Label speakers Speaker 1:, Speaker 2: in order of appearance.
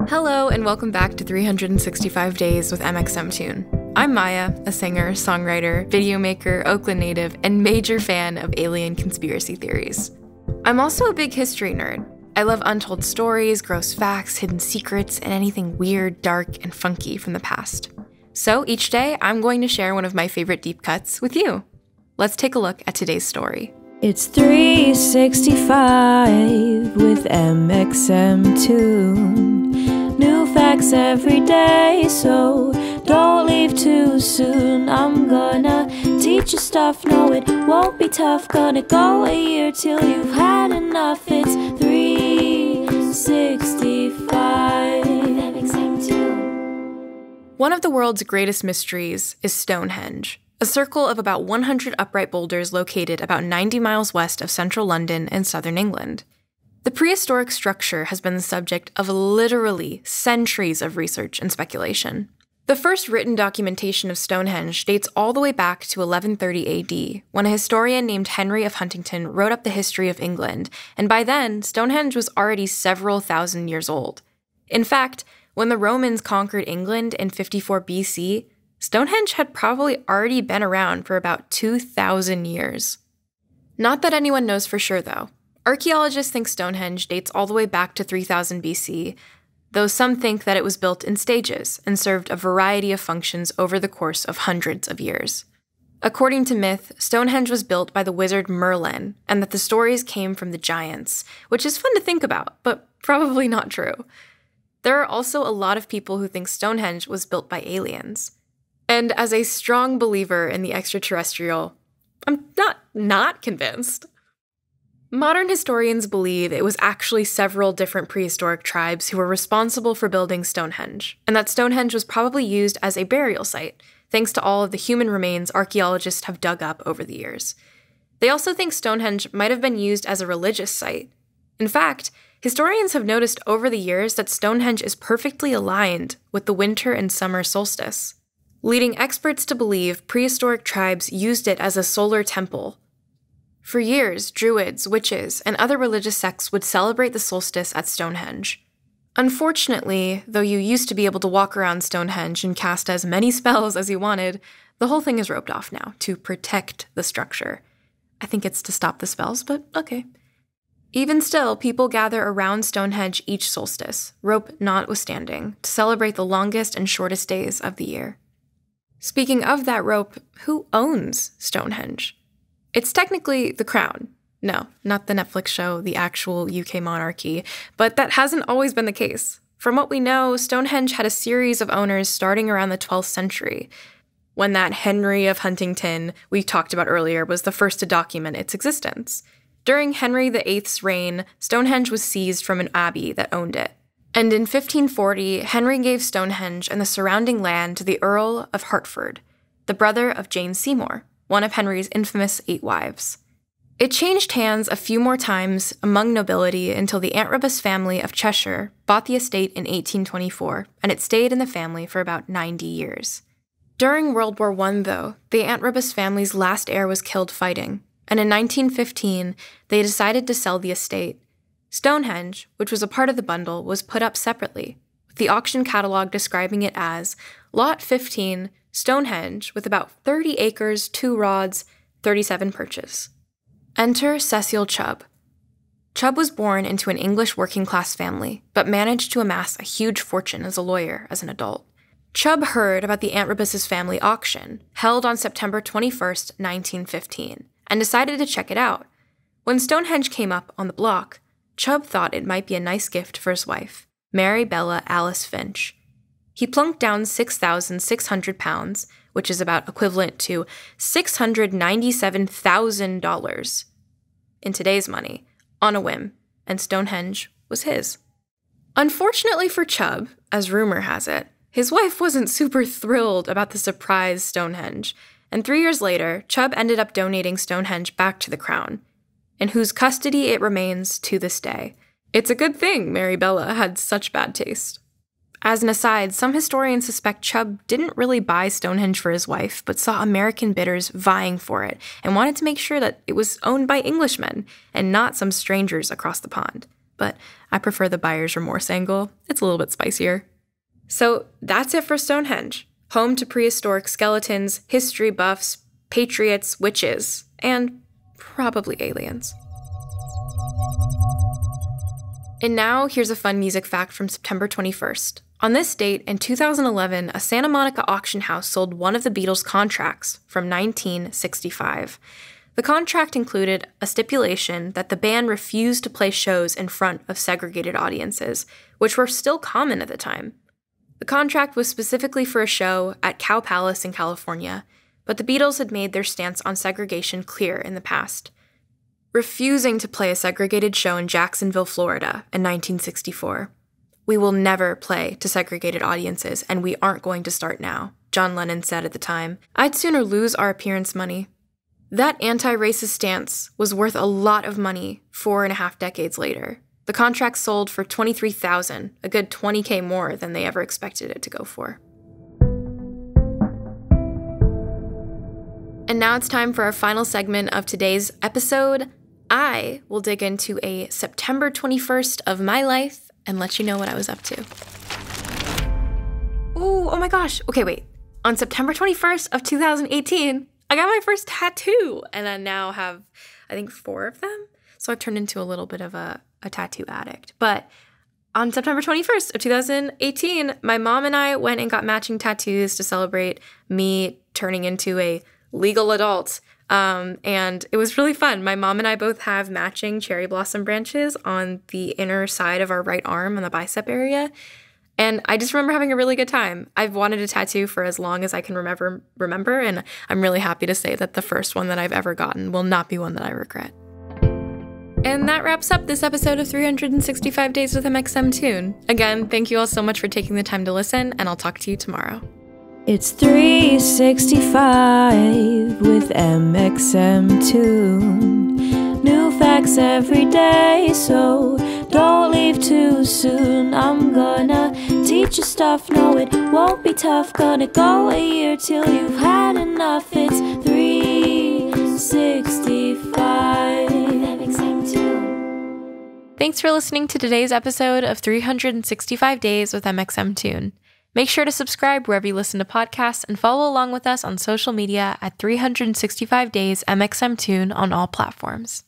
Speaker 1: Hello, and welcome back to 365 Days with mxmtoon. I'm Maya, a singer, songwriter, video maker, Oakland native, and major fan of alien conspiracy theories. I'm also a big history nerd. I love untold stories, gross facts, hidden secrets, and anything weird, dark, and funky from the past. So each day, I'm going to share one of my favorite deep cuts with you. Let's take a look at today's story.
Speaker 2: It's 365 with mxmtoon. New facts every day, so don't leave too soon. I'm gonna teach you stuff, no it won't be tough. Gonna go a year till you've had enough. It's 365 mxmtoon.
Speaker 1: One of the world's greatest mysteries is Stonehenge, a circle of about 100 upright boulders located about 90 miles west of central London and southern England. The prehistoric structure has been the subject of literally centuries of research and speculation. The first written documentation of Stonehenge dates all the way back to 1130 AD, when a historian named Henry of Huntingdon wrote up the history of England, and by then, Stonehenge was already several thousand years old. In fact, when the Romans conquered England in 54 BC, Stonehenge had probably already been around for about 2,000 years. Not that anyone knows for sure, though. Archaeologists think Stonehenge dates all the way back to 3000 BC, though some think that it was built in stages and served a variety of functions over the course of hundreds of years. According to myth, Stonehenge was built by the wizard Merlin, and that the stories came from the giants, which is fun to think about, but probably not true. There are also a lot of people who think Stonehenge was built by aliens. And as a strong believer in the extraterrestrial, I'm not convinced. Modern historians believe it was actually several different prehistoric tribes who were responsible for building Stonehenge, and that Stonehenge was probably used as a burial site, thanks to all of the human remains archaeologists have dug up over the years. They also think Stonehenge might have been used as a religious site. In fact, historians have noticed over the years that Stonehenge is perfectly aligned with the winter and summer solstice, leading experts to believe prehistoric tribes used it as a solar temple. For years, Druids, witches, and other religious sects would celebrate the solstice at Stonehenge. Unfortunately, though you used to be able to walk around Stonehenge and cast as many spells as you wanted, the whole thing is roped off now to protect the structure. I think it's to stop the spells, but okay. Even still, people gather around Stonehenge each solstice, rope notwithstanding, to celebrate the longest and shortest days of the year. Speaking of that rope, who owns Stonehenge? It's technically the Crown. No, not the Netflix show, the actual UK monarchy, but that hasn't always been the case. From what we know, Stonehenge had a series of owners starting around the 12th century, when that Henry of Huntingdon we talked about earlier was the first to document its existence. During Henry VIII's reign, Stonehenge was seized from an abbey that owned it. And in 1540, Henry gave Stonehenge and the surrounding land to the Earl of Hertford, the brother of Jane Seymour, one of Henry's infamous 8 wives. It changed hands a few more times among nobility until the Antrobus family of Cheshire bought the estate in 1824, and it stayed in the family for about 90 years. During World War I, though, the Antrobus family's last heir was killed fighting, and in 1915, they decided to sell the estate. Stonehenge, which was a part of the bundle, was put up separately, with the auction catalog describing it as Lot 15, Stonehenge, with about 30 acres, 2 rods, 37 perches. Enter Cecil Chubb. Chubb was born into an English working-class family, but managed to amass a huge fortune as a lawyer as an adult. Chubb heard about the Antrobus' family auction, held on September 21st, 1915, and decided to check it out. When Stonehenge came up on the block, Chubb thought it might be a nice gift for his wife, Mary Bella Alice Finch. He plunked down £6,600, which is about equivalent to $697,000 in today's money, on a whim, and Stonehenge was his. Unfortunately for Chubb, as rumor has it, his wife wasn't super thrilled about the surprise Stonehenge, and 3 years later, Chubb ended up donating Stonehenge back to the Crown, in whose custody it remains to this day. It's a good thing Mary Bella had such bad taste. As an aside, some historians suspect Chubb didn't really buy Stonehenge for his wife, but saw American bidders vying for it and wanted to make sure that it was owned by Englishmen and not some strangers across the pond. but I prefer the buyer's remorse angle. It's a little bit spicier. So that's it for Stonehenge, home to prehistoric skeletons, history buffs, patriots, witches, and probably aliens. And now here's a fun music fact from September 21st. On this date, in 2011, a Santa Monica auction house sold one of the Beatles' contracts from 1965. The contract included a stipulation that the band refused to play shows in front of segregated audiences, which were still common at the time. The contract was specifically for a show at Cow Palace in California, but the Beatles had made their stance on segregation clear in the past, refusing to play a segregated show in Jacksonville, Florida in 1964. "We will never play to segregated audiences, and we aren't going to start now," John Lennon said at the time. "I'd sooner lose our appearance money." That anti-racist stance was worth a lot of money 4.5 decades later. The contract sold for $23,000, a good $20K more than they ever expected it to go for. And now it's time for our final segment of today's episode. I will dig into a September 21st of my life and let you know what I was up to. Oh my gosh. Okay, wait. On September 21st of 2018, I got my first tattoo, and I now have, I think, 4 of them. So I've turned into a little bit of a tattoo addict. But on September 21st of 2018, my mom and I went and got matching tattoos to celebrate me turning into a legal adult. And it was really fun. My mom and I both have matching cherry blossom branches on the inner side of our right arm on the bicep area. And I just remember having a really good time. I've wanted a tattoo for as long as I can remember, and I'm really happy to say that the first one that I've ever gotten will not be one that I regret. And that wraps up this episode of 365 Days with mxmtoon. Again, thank you all so much for taking the time to listen, and I'll talk to you tomorrow.
Speaker 2: It's 365 with mxmtoon. New facts every day, so don't leave too soon. I'm gonna teach you stuff, no it won't be tough. Gonna go a year till you've had enough. It's 365 mxmtoon.
Speaker 1: Thanks for listening to today's episode of 365 Days with mxmtoon. Make sure to subscribe wherever you listen to podcasts and follow along with us on social media at 365 Days mxmtoon on all platforms.